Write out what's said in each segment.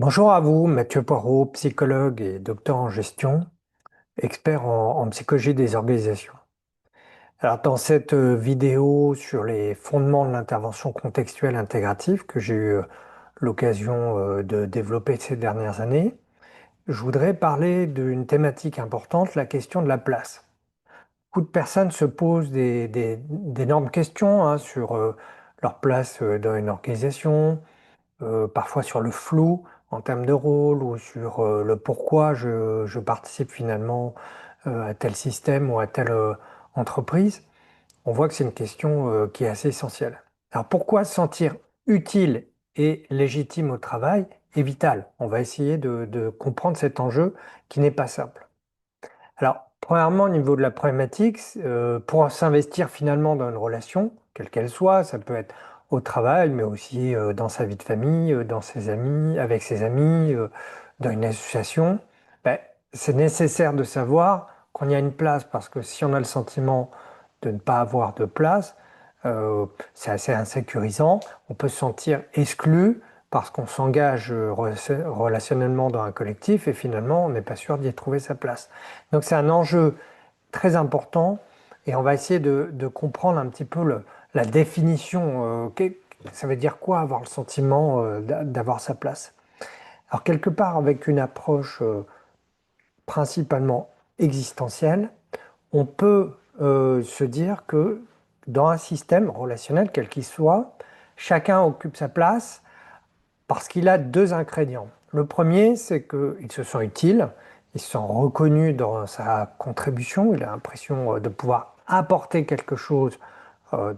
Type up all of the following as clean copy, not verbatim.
Bonjour à vous, Mathieu Poirot, psychologue et docteur en gestion, expert en psychologie des organisations. Alors, dans cette vidéo sur les fondements de l'intervention contextuelle intégrative que j'ai eu l'occasion de développer ces dernières années, je voudrais parler d'une thématique importante, la question de la place. Beaucoup de personnes se posent d'énormes questions sur leur place dans une organisation, parfois sur le flou en termes de rôle ou sur le pourquoi je participe finalement à tel système ou à telle entreprise. On voit que c'est une question qui est assez essentielle. Alors pourquoi se sentir utile et légitime au travail est vital? On va essayer de comprendre cet enjeu qui n'est pas simple. Alors, premièrement, au niveau de la problématique, pour s'investir finalement dans une relation, quelle qu'elle soit, ça peut être au travail, mais aussi dans sa vie de famille, dans ses amis, avec ses amis, dans une association, ben, c'est nécessaire de savoir qu'on y a une place, parce que si on a le sentiment de ne pas avoir de place, c'est assez insécurisant, on peut se sentir exclu parce qu'on s'engage relationnellement dans un collectif et finalement on n'est pas sûr d'y trouver sa place. Donc c'est un enjeu très important et on va essayer de comprendre un petit peu la définition. Ça veut dire quoi avoir le sentiment d'avoir sa place? Alors quelque part avec une approche principalement existentielle, on peut se dire que dans un système relationnel, quel qu'il soit, chacun occupe sa place parce qu'il a deux ingrédients. Le premier, c'est qu'il se sent utile, il se sent reconnu dans sa contribution, il a l'impression de pouvoir apporter quelque chose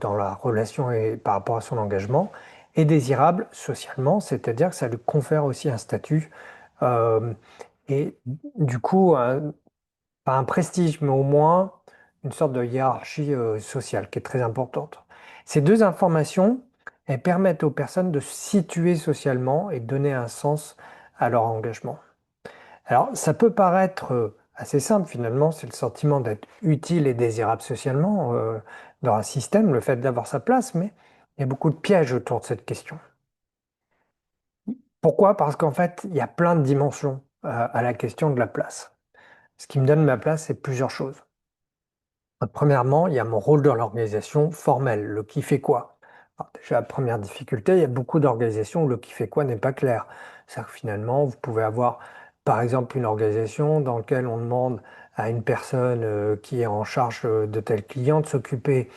dans la relation et par rapport à son engagement, et désirable socialement, c'est-à-dire que ça lui confère aussi un statut euh, et du coup, pas un prestige, mais au moins une sorte de hiérarchie sociale qui est très importante. Ces deux informations, elles permettent aux personnes de se situer socialement et de donner un sens à leur engagement. Alors, ça peut paraître assez simple finalement, c'est le sentiment d'être utile et désirable socialement dans un système, le fait d'avoir sa place, mais il y a beaucoup de pièges autour de cette question. Pourquoi? Parce qu'en fait, il y a plein de dimensions à la question de la place. Ce qui me donne ma place, c'est plusieurs choses. Premièrement, il y a mon rôle dans l'organisation formel, le qui fait quoi. Alors déjà, première difficulté, il y a beaucoup d'organisations où le qui fait quoi n'est pas clair. C'est-à-dire que finalement, vous pouvez avoir, par exemple, une organisation dans laquelle on demande à une personne qui est en charge de tel client de s'occuper,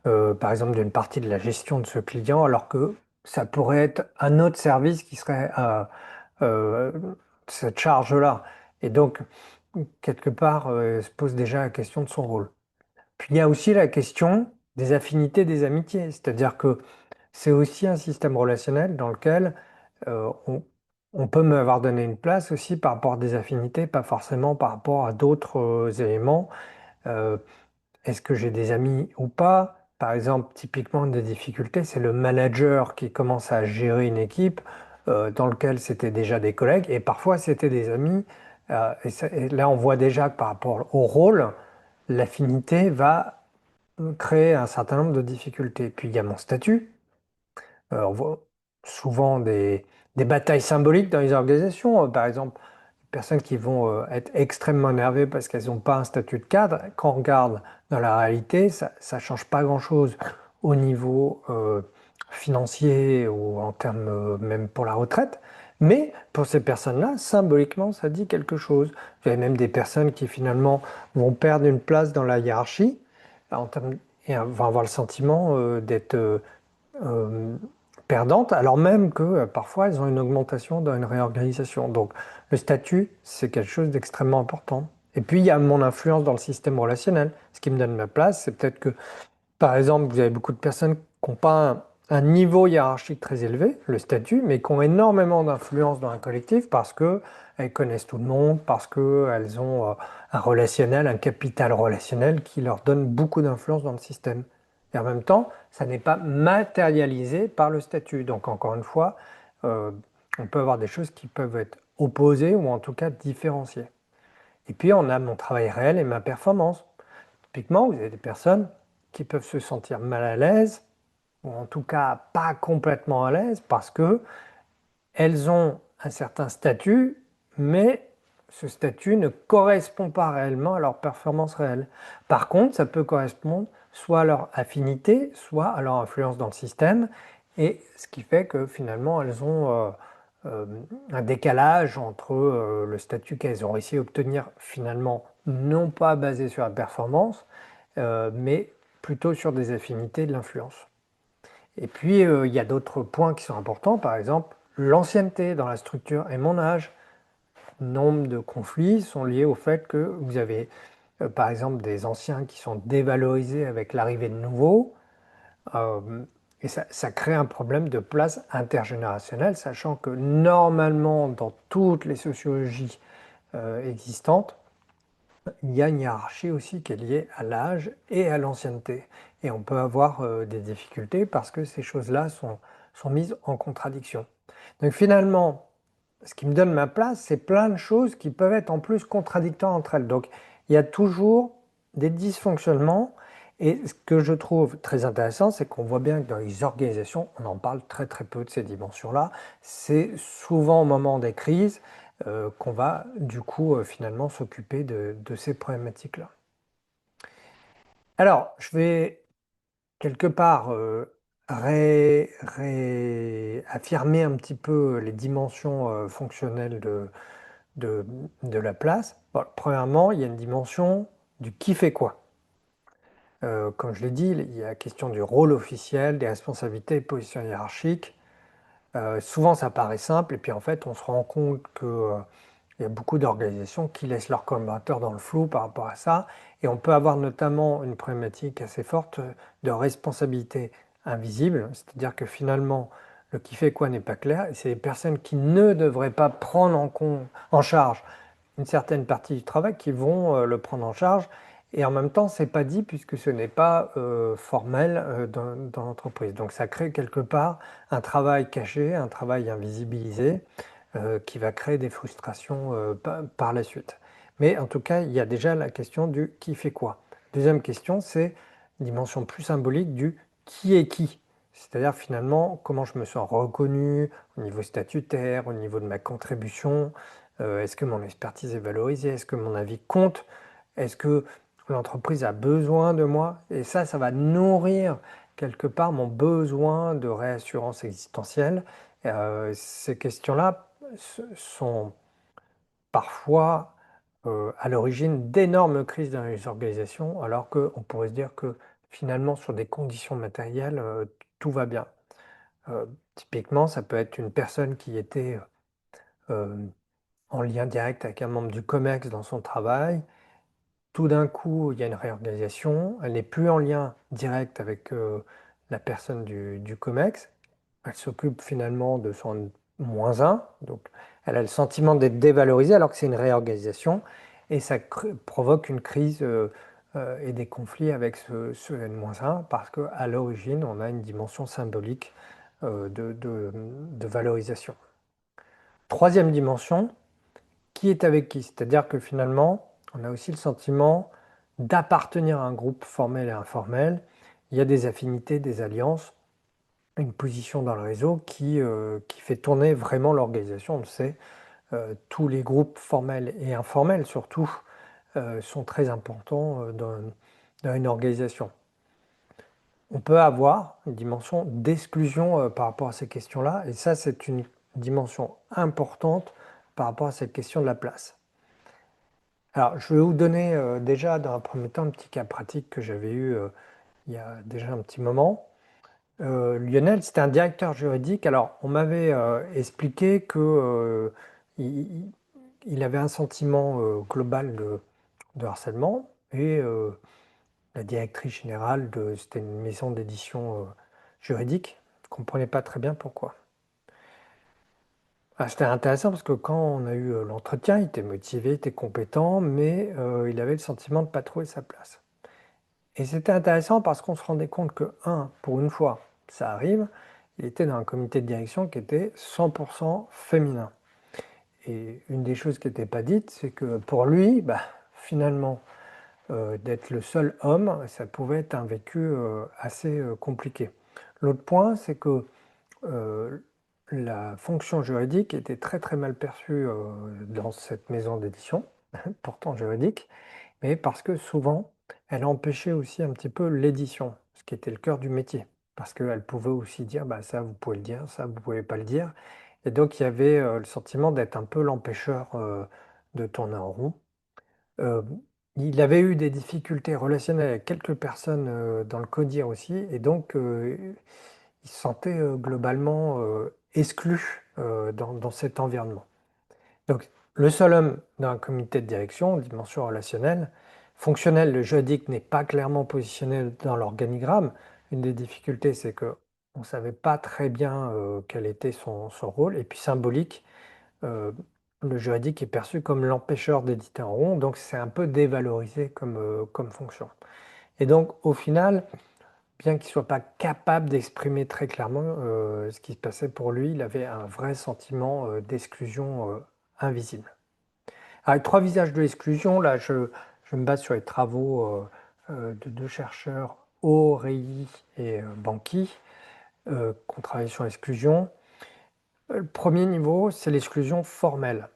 par exemple, d'une partie de la gestion de ce client, alors que ça pourrait être un autre service qui serait euh, cette charge-là. Et donc, quelque part, se pose déjà la question de son rôle. Puis il y a aussi la question des affinités, des amitiés. C'est-à-dire que c'est aussi un système relationnel dans lequel on peut me avoir donné une place aussi par rapport à des affinités, pas forcément par rapport à d'autres éléments. Euh, Est-ce que j'ai des amis ou pas? Par exemple, typiquement, une des difficultés, c'est le manager qui commence à gérer une équipe dans lequel c'était déjà des collègues et parfois c'était des amis. Et là, on voit déjà que par rapport au rôle, l'affinité va créer un certain nombre de difficultés. Puis il y a mon statut. On voit souvent des batailles symboliques dans les organisations. Par exemple, des personnes qui vont être extrêmement énervées parce qu'elles n'ont pas un statut de cadre. Quand on regarde dans la réalité, ça ne change pas grand-chose au niveau financier ou en termes même pour la retraite. Mais pour ces personnes-là, symboliquement, ça dit quelque chose. Vous avez même des personnes qui finalement vont perdre une place dans la hiérarchie en termes, et vont avoir le sentiment d'être euh, perdantes, alors même que parfois elles ont une augmentation dans une réorganisation. Donc le statut, c'est quelque chose d'extrêmement important. Et puis il y a mon influence dans le système relationnel. Ce qui me donne ma place, c'est peut-être que, par exemple, vous avez beaucoup de personnes qui n'ont pas un niveau hiérarchique très élevé, le statut, mais qui ont énormément d'influence dans un collectif parce que elles connaissent tout le monde, parce qu'elles ont un relationnel, un capital relationnel qui leur donne beaucoup d'influence dans le système. Et en même temps, ça n'est pas matérialisé par le statut. Donc encore une fois, euh, on peut avoir des choses qui peuvent être opposées ou en tout cas différenciées. Et puis on a mon travail réel et ma performance. Typiquement, vous avez des personnes qui peuvent se sentir mal à l'aise, ou en tout cas pas complètement à l'aise, parce que elles ont un certain statut, mais ce statut ne correspond pas réellement à leur performance réelle. Par contre, ça peut correspondre soit à leur affinité, soit à leur influence dans le système, et ce qui fait que finalement elles ont un décalage entre le statut qu'elles ont réussi à obtenir finalement non pas basé sur la performance, mais plutôt sur des affinités et de l'influence. Et puis il y a d'autres points qui sont importants, par exemple l'ancienneté dans la structure et mon âge. Nombre de conflits sont liés au fait que vous avez par exemple des anciens qui sont dévalorisés avec l'arrivée de nouveaux, et ça crée un problème de place intergénérationnelle, sachant que normalement dans toutes les sociologies existantes, il y a une hiérarchie aussi qui est liée à l'âge et à l'ancienneté. Et on peut avoir des difficultés parce que ces choses-là sont mises en contradiction. Donc finalement, ce qui me donne ma place, c'est plein de choses qui peuvent être en plus contradictoires entre elles. Donc il y a toujours des dysfonctionnements. Et ce que je trouve très intéressant, c'est qu'on voit bien que dans les organisations, on en parle très très peu de ces dimensions-là. C'est souvent au moment des crises qu'on va du coup finalement s'occuper de ces problématiques-là. Alors, je vais quelque part affirmer un petit peu les dimensions fonctionnelles de, de la place. Bon, premièrement, il y a une dimension du qui fait quoi. Comme je l'ai dit, il y a la question du rôle officiel, des responsabilités et positions hiérarchiques. Souvent, ça paraît simple, et puis en fait, on se rend compte que il y a beaucoup d'organisations qui laissent leurs collaborateurs dans le flou par rapport à ça. Et on peut avoir notamment une problématique assez forte de responsabilité invisible, c'est-à-dire que finalement, le qui fait quoi n'est pas clair, et c'est les personnes qui ne devraient pas prendre en charge une certaine partie du travail qui vont le prendre en charge. Et en même temps, ce n'est pas dit puisque ce n'est pas formel dans l'entreprise. Donc ça crée quelque part un travail caché, un travail invisibilisé qui va créer des frustrations par la suite. Mais en tout cas, il y a déjà la question du qui fait quoi. Deuxième question, c'est une dimension plus symbolique du qui est qui. C'est-à-dire finalement comment je me sens reconnu au niveau statutaire, au niveau de ma contribution. Est-ce que mon expertise est valorisée? Est-ce que mon avis compte? Est-ce que l'entreprise a besoin de moi? Et ça va nourrir quelque part mon besoin de réassurance existentielle. Ces questions-là sont parfois à l'origine d'énormes crises dans les organisations, alors qu'on pourrait se dire que finalement, sur des conditions matérielles, tout va bien. Typiquement, ça peut être une personne qui était en lien direct avec un membre du COMEX dans son travail. Tout d'un coup, il y a une réorganisation. Elle n'est plus en lien direct avec la personne du COMEX. Elle s'occupe finalement de son -1. Donc, elle a le sentiment d'être dévalorisée alors que c'est une réorganisation. Et ça provoque une crise et des conflits avec ce N-1 parce qu'à l'origine, on a une dimension symbolique de valorisation. Troisième dimension, qui est avec qui? C'est-à-dire que finalement, on a aussi le sentiment d'appartenir à un groupe formel et informel. Il y a des affinités, des alliances, une position dans le réseau qui fait tourner vraiment l'organisation. On le sait, tous les groupes formels et informels surtout sont très importants dans une organisation. On peut avoir une dimension d'exclusion par rapport à ces questions-là, et ça c'est une dimension importante par rapport à cette question de la place. Alors, je vais vous donner déjà dans un premier temps un petit cas pratique que j'avais eu il y a déjà un petit moment. Lionel, c'était un directeur juridique. Alors, on m'avait expliqué que il, il avait un sentiment global de harcèlement et la directrice générale c'était une maison d'édition juridique, ne comprenait pas très bien pourquoi. Ah, c'était intéressant parce que quand on a eu l'entretien, il était motivé, il était compétent, mais il avait le sentiment de ne pas trouver sa place. Et c'était intéressant parce qu'on se rendait compte que, pour une fois, ça arrive, il était dans un comité de direction qui était 100% féminin. Et une des choses qui n'était pas dite, c'est que pour lui, finalement, d'être le seul homme, ça pouvait être un vécu assez compliqué. L'autre point, c'est que la fonction juridique était très très mal perçue dans cette maison d'édition, pourtant juridique, mais parce que souvent, elle empêchait aussi un petit peu l'édition, ce qui était le cœur du métier. Parce qu'elle pouvait aussi dire, bah, ça vous pouvez le dire, ça vous pouvez pas le dire. Et donc il y avait le sentiment d'être un peu l'empêcheur de tourner en rond. Euh, il avait eu des difficultés relationnelles avec quelques personnes dans le CODIR aussi, et donc il se sentait globalement exclu dans cet environnement. Donc, le seul homme d'un comité de direction, dimension relationnelle, fonctionnel, le juridique n'est pas clairement positionné dans l'organigramme. Une des difficultés, c'est qu'on ne savait pas très bien quel était son rôle. Et puis symbolique, euh, le juridique est perçu comme l'empêcheur d'éditer en rond, donc c'est un peu dévalorisé comme fonction. Et donc, au final, bien qu'il ne soit pas capable d'exprimer très clairement ce qui se passait pour lui, il avait un vrai sentiment d'exclusion invisible. Avec trois visages de l'exclusion, là je me base sur les travaux de deux chercheurs, O'Reilly et Banqui, qui ont travaillé sur l'exclusion. Le premier niveau, c'est l'exclusion formelle.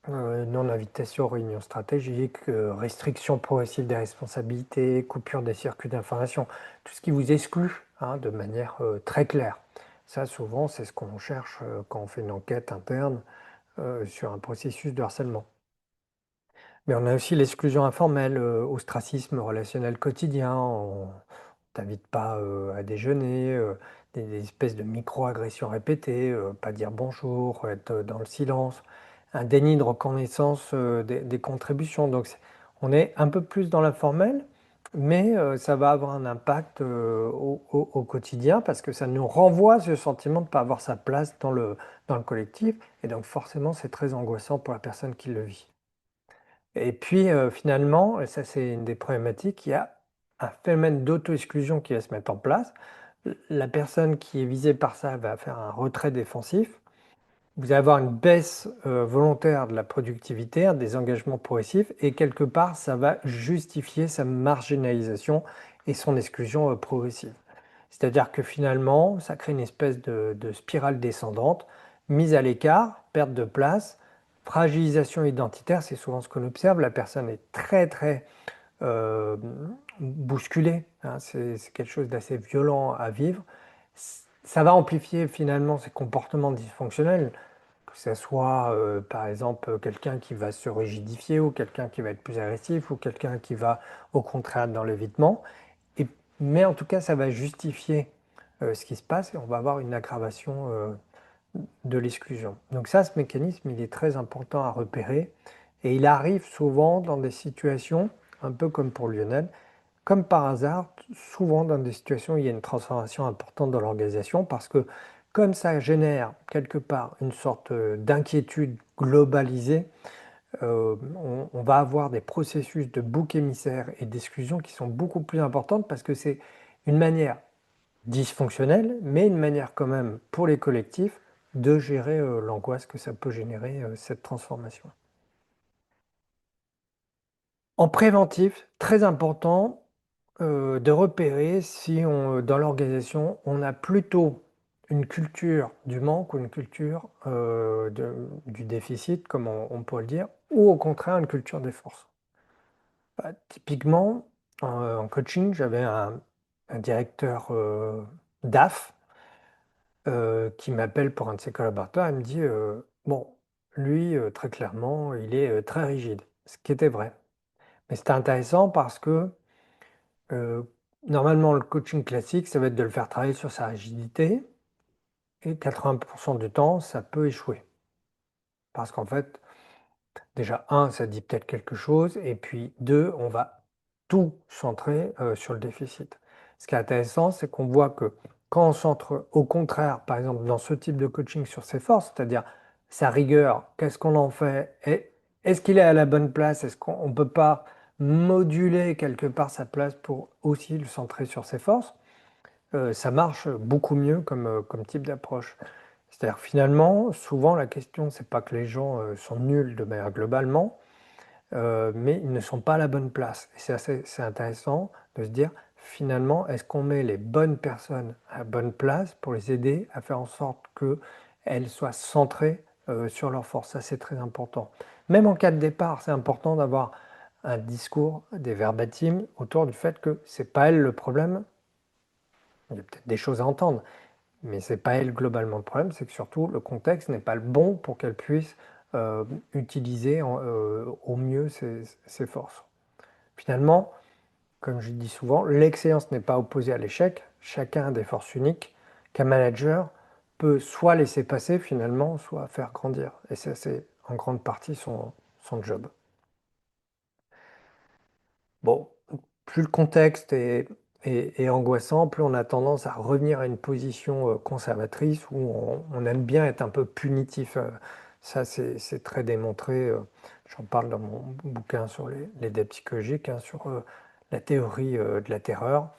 Non-invitation aux réunions stratégiques, restriction progressive des responsabilités, coupure des circuits d'information, tout ce qui vous exclut hein, de manière très claire. Ça, souvent, c'est ce qu'on cherche quand on fait une enquête interne sur un processus de harcèlement. Mais on a aussi l'exclusion informelle, ostracisme relationnel quotidien. On t'invite pas à déjeuner, des espèces de micro-agressions répétées, pas dire bonjour, être dans le silence, un déni de reconnaissance des contributions. Donc on est un peu plus dans l'informel, mais ça va avoir un impact au quotidien parce que ça nous renvoie ce sentiment de ne pas avoir sa place dans le collectif. Et donc forcément, c'est très angoissant pour la personne qui le vit. Et puis finalement, et ça c'est une des problématiques, il y a un phénomène d'auto-exclusion qui va se mettre en place. La personne qui est visée par ça va faire un retrait défensif. Vous allez avoir une baisse volontaire de la productivité, un désengagement progressif, et quelque part, ça va justifier sa marginalisation et son exclusion progressive. C'est-à-dire que finalement, ça crée une espèce de spirale descendante, mise à l'écart, perte de place, fragilisation identitaire, c'est souvent ce qu'on observe. La personne est très très euh, bousculée, hein, c'est quelque chose d'assez violent à vivre. Ça va amplifier finalement ses comportements dysfonctionnels, que ce soit par exemple quelqu'un qui va se rigidifier ou quelqu'un qui va être plus agressif ou quelqu'un qui va au contraire être dans l'évitement. Et, mais en tout cas, ça va justifier ce qui se passe et on va avoir une aggravation de l'exclusion. Donc ça, ce mécanisme, il est très important à repérer et il arrive souvent dans des situations, un peu comme pour Lionel, comme par hasard, souvent dans des situations où il y a une transformation importante dans l'organisation parce que comme ça génère quelque part une sorte d'inquiétude globalisée, on va avoir des processus de bouc émissaire et d'exclusion qui sont beaucoup plus importantes parce que c'est une manière dysfonctionnelle, mais une manière quand même pour les collectifs de gérer l'angoisse que ça peut générer, cette transformation. En préventif, très important de repérer si dans l'organisation, on a plutôt une culture du manque ou une culture du déficit, comme on pourrait le dire, ou au contraire une culture des forces. Bah, typiquement, en coaching, j'avais un directeur DAF qui m'appelle pour un de ses collaborateurs. Il me dit, bon, lui, très clairement, il est très rigide, ce qui était vrai. Mais c'était intéressant parce que normalement, le coaching classique, ça va être de le faire travailler sur sa rigidité et 80% du temps, ça peut échouer. Parce qu'en fait, déjà, un, ça dit peut-être quelque chose, et puis deux, on va tout centrer sur le déficit. Ce qui est intéressant, c'est qu'on voit que quand on centre au contraire, par exemple, dans ce type de coaching sur ses forces, c'est-à-dire sa rigueur, qu'est-ce qu'on en fait? Et est-ce qu'il est à la bonne place? Est-ce qu'on ne peut pas moduler quelque part sa place pour aussi le centrer sur ses forces? Ça marche beaucoup mieux comme type d'approche. C'est-à-dire finalement, souvent la question, c'est pas que les gens sont nuls de manière globalement, mais ils ne sont pas à la bonne place. Et c'est intéressant de se dire, finalement, est-ce qu'on met les bonnes personnes à la bonne place pour les aider à faire en sorte qu'elles elles soient centrées sur leurs forces. Ça, c'est très important. Même en cas de départ, c'est important d'avoir un discours, des verbatims autour du fait que c'est pas elle le problème. Il y a peut-être des choses à entendre, mais c'est pas elle globalement le problème, c'est que surtout le contexte n'est pas le bon pour qu'elle puisse utiliser au mieux ses forces. Finalement, comme je dis souvent, l'excellence n'est pas opposée à l'échec, chacun a des forces uniques qu'un manager peut soit laisser passer finalement, soit faire grandir. Et ça, c'est en grande partie son job. Bon, plus le contexte est angoissant, plus on a tendance à revenir à une position conservatrice où on aime bien être un peu punitif. Ça, c'est très démontré. J'en parle dans mon bouquin sur les débats psychologiques, hein, sur la théorie de la terreur.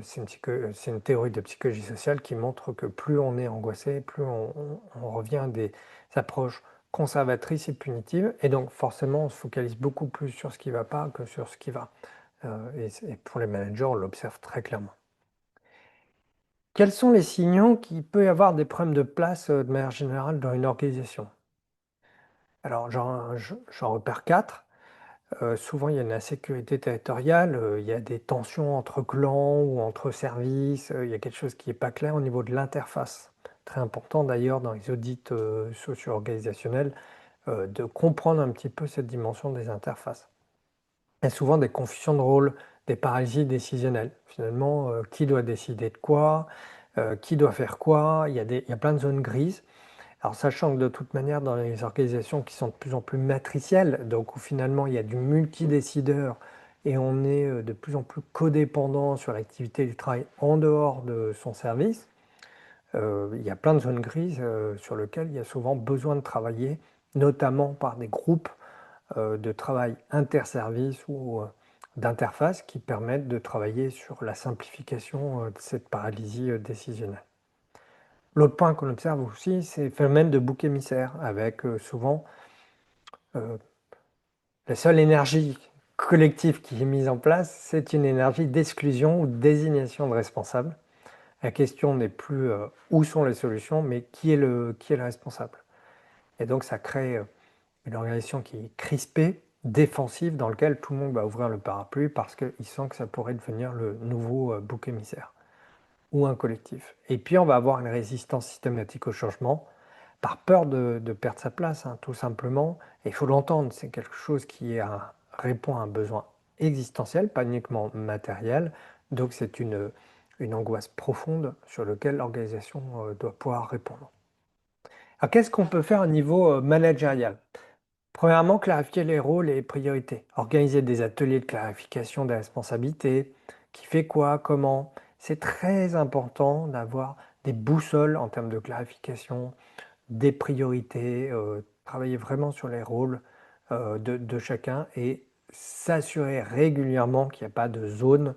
C'est une théorie de psychologie sociale qui montre que plus on est angoissé, plus on revient à des approches conservatrices et punitives. Et donc forcément, on se focalise beaucoup plus sur ce qui ne va pas que sur ce qui va. Et pour les managers, on l'observe très clairement. Quels sont les signaux qu'il peut y avoir des problèmes de place de manière générale dans une organisation? Alors j'en repère quatre. Souvent, il y a une insécurité territoriale, il y a des tensions entre clans ou entre services, il y a quelque chose qui n'est pas clair au niveau de l'interface. Très important d'ailleurs dans les audits socio-organisationnels de comprendre un petit peu cette dimension des interfaces. Il y a souvent des confusions de rôle, des paralysies décisionnelles. Finalement, qui doit décider de quoi, qui doit faire quoi, il y a plein de zones grises. Alors sachant que de toute manière, dans les organisations qui sont de plus en plus matricielles, donc où finalement il y a du multidécideur et on est de plus en plus codépendant sur l'activité du travail en dehors de son service, il y a plein de zones grises sur lesquelles il y a souvent besoin de travailler, notamment par des groupes de travail interservices ou d'interface qui permettent de travailler sur la simplification de cette paralysie décisionnelle. L'autre point qu'on observe aussi, c'est le phénomène de bouc émissaire, avec souvent la seule énergie collective qui est mise en place, c'est une énergie d'exclusion ou de désignation de responsables. La question n'est plus où sont les solutions, mais qui est le responsable. Et donc ça crée une organisation qui est crispée, défensive, dans laquelle tout le monde va ouvrir le parapluie parce qu'il sent que ça pourrait devenir le nouveau bouc émissaire ou un collectif. Et puis on va avoir une résistance systématique au changement, par peur de perdre sa place, hein, tout simplement. Et il faut l'entendre, c'est quelque chose qui répond à un besoin existentiel, pas uniquement matériel. Donc c'est une angoisse profonde sur laquelle l'organisation doit pouvoir répondre. Alors qu'est-ce qu'on peut faire au niveau managérial? Premièrement, clarifier les rôles et les priorités. Organiser des ateliers de clarification des responsabilités, qui fait quoi, comment. C'est très important d'avoir des boussoles en termes de clarification, des priorités, travailler vraiment sur les rôles de chacun et s'assurer régulièrement qu'il n'y a pas de zone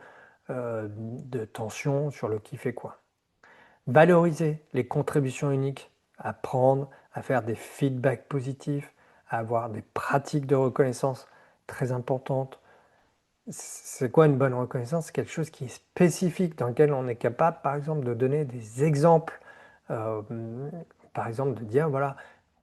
de tension sur le qui fait quoi. Valoriser les contributions uniques, apprendre à faire des feedbacks positifs, à avoir des pratiques de reconnaissance très importantes. C'est quoi une bonne reconnaissance? C'est quelque chose qui est spécifique, dans lequel on est capable, par exemple, de donner des exemples. Euh, Par exemple, de dire, voilà,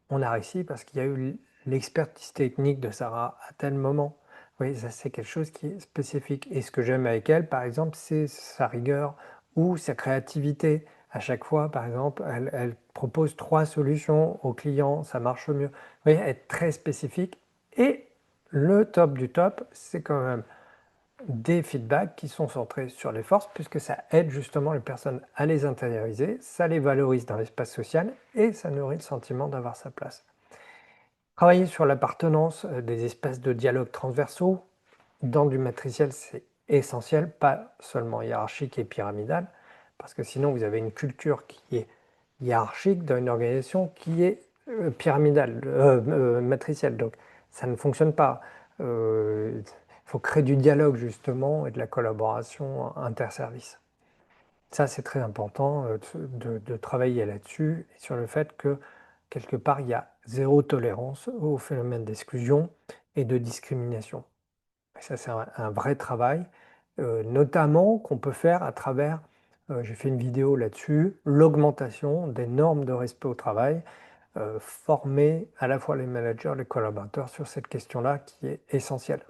on a réussi parce qu'il y a eu l'expertise technique de Sarah à tel moment. Oui, ça c'est quelque chose qui est spécifique. Et ce que j'aime avec elle, par exemple, c'est sa rigueur ou sa créativité. À chaque fois, par exemple, elle propose 3 solutions aux clients, ça marche mieux. Vous voyez, être très spécifique. Et le top du top, c'est quand même des feedbacks qui sont centrés sur les forces, puisque ça aide justement les personnes à les intérioriser, ça les valorise dans l'espace social et ça nourrit le sentiment d'avoir sa place. Travailler sur l'appartenance, des espaces de dialogue transversaux, dans du matriciel, c'est essentiel, pas seulement hiérarchique et pyramidal, parce que sinon vous avez une culture qui est hiérarchique dans une organisation qui est pyramidale, matricielle. Donc ça ne fonctionne pas. Il faut créer du dialogue justement et de la collaboration interservice. Ça, c'est très important de travailler là-dessus et sur le fait que quelque part, il y a zéro tolérance au phénomène d'exclusion et de discrimination. Et ça, c'est un vrai travail, notamment qu'on peut faire à travers J'ai fait une vidéo là-dessus, l'augmentation des normes de respect au travail, former à la fois les managers et les collaborateurs sur cette question-là qui est essentielle.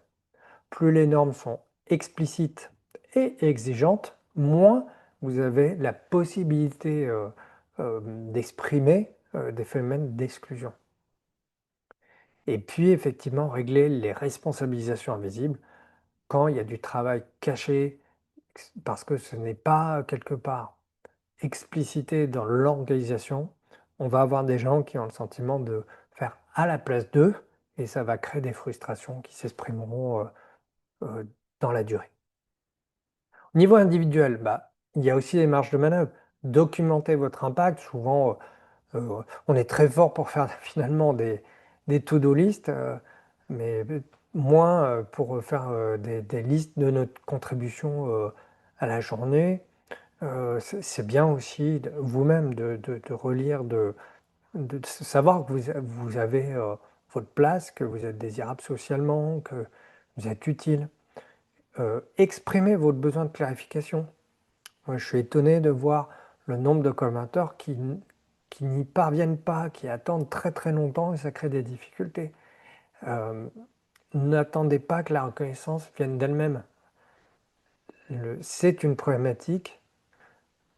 Plus les normes sont explicites et exigeantes, moins vous avez la possibilité d'exprimer des phénomènes d'exclusion. Et puis effectivement, régler les responsabilisations invisibles quand il y a du travail caché, parce que ce n'est pas quelque part explicité dans l'organisation, on va avoir des gens qui ont le sentiment de faire à la place d'eux et ça va créer des frustrations qui s'exprimeront dans la durée. Au niveau individuel, bah, il y a aussi des marges de manœuvre. Documenter votre impact, souvent on est très fort pour faire finalement des to-do list, mais moins pour faire des listes de notre contribution à la journée. C'est bien aussi vous-même de relire, de savoir que vous avez votre place, que vous êtes désirable socialement, que vous êtes utile. Exprimez votre besoin de clarification. Moi, je suis étonné de voir le nombre de collaborateurs qui n'y parviennent pas, qui attendent très très longtemps et ça crée des difficultés. Euh, N'attendez pas que la reconnaissance vienne d'elle-même. C'est une problématique.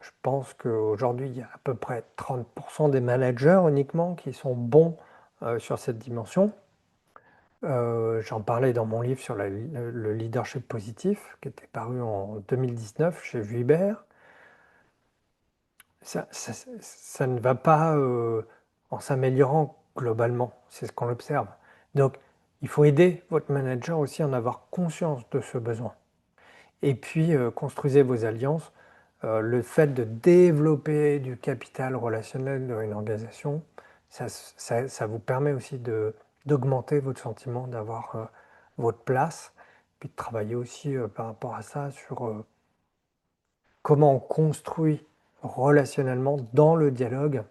Je pense qu'aujourd'hui, il y a à peu près 30% des managers uniquement qui sont bons sur cette dimension. J'en parlais dans mon livre sur le leadership positif, qui était paru en 2019 chez Vuibert. Ça ne va pas en s'améliorant globalement, c'est ce qu'on observe. Donc, il faut aider votre manager aussi à en avoir conscience de ce besoin. Et puis, construisez vos alliances. Le fait de développer du capital relationnel dans une organisation, ça vous permet aussi d'augmenter votre sentiment d'avoir votre place, puis de travailler aussi par rapport à ça sur comment on construit relationnellement dans le dialogue,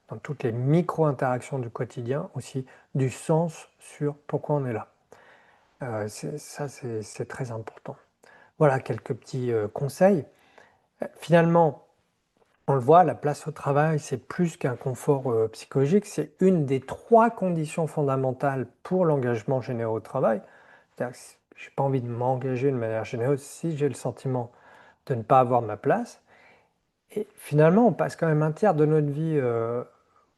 dans toutes les micro-interactions du quotidien, aussi du sens sur pourquoi on est là. C'est très important. Voilà quelques petits conseils. Finalement, on le voit, la place au travail, c'est plus qu'un confort psychologique, c'est une des 3 conditions fondamentales pour l'engagement généreux au travail. Je n'ai pas envie de m'engager de manière généreuse si j'ai le sentiment de ne pas avoir ma place. Et finalement, on passe quand même un tiers de notre vie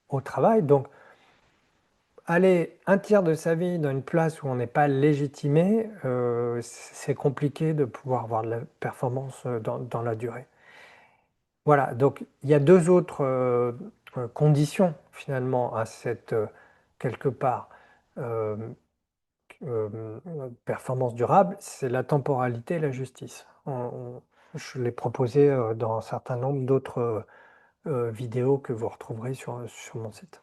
au travail. Donc, aller un tiers de sa vie dans une place où on n'est pas légitimé, c'est compliqué de pouvoir avoir de la performance dans la durée. Voilà, donc il y a 2 autres conditions finalement à cette, quelque part, euh, performance durable, c'est la temporalité et la justice. Je l'ai proposé dans un certain nombre d'autres vidéos que vous retrouverez sur mon site.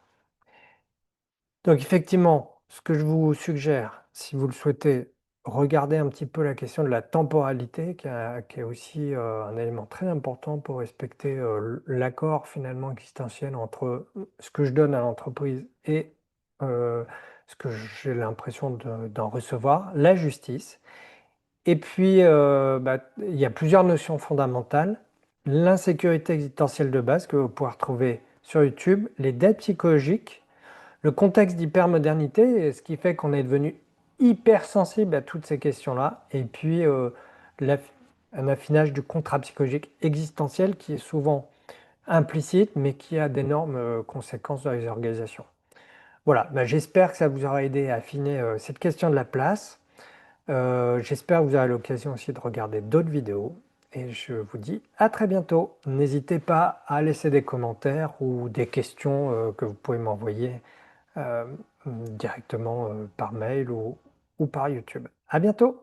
Donc effectivement, ce que je vous suggère, si vous le souhaitez, regardez un petit peu la question de la temporalité qui est aussi un élément très important pour respecter l'accord finalement existentiel entre ce que je donne à l'entreprise et ce que j'ai l'impression d'en recevoir, la justice. Et puis, il y a plusieurs notions fondamentales. L'insécurité existentielle de base que vous pouvez retrouver sur YouTube, les dettes psychologiques, le contexte d'hypermodernité, ce qui fait qu'on est devenu hypersensible à toutes ces questions-là, et puis un affinage du contrat psychologique existentiel qui est souvent implicite, mais qui a d'énormes conséquences dans les organisations. Voilà, j'espère que ça vous aura aidé à affiner cette question de la place. J'espère que vous aurez l'occasion aussi de regarder d'autres vidéos. Et je vous dis à très bientôt. N'hésitez pas à laisser des commentaires ou des questions que vous pouvez m'envoyer directement par mail ou par YouTube. À bientôt!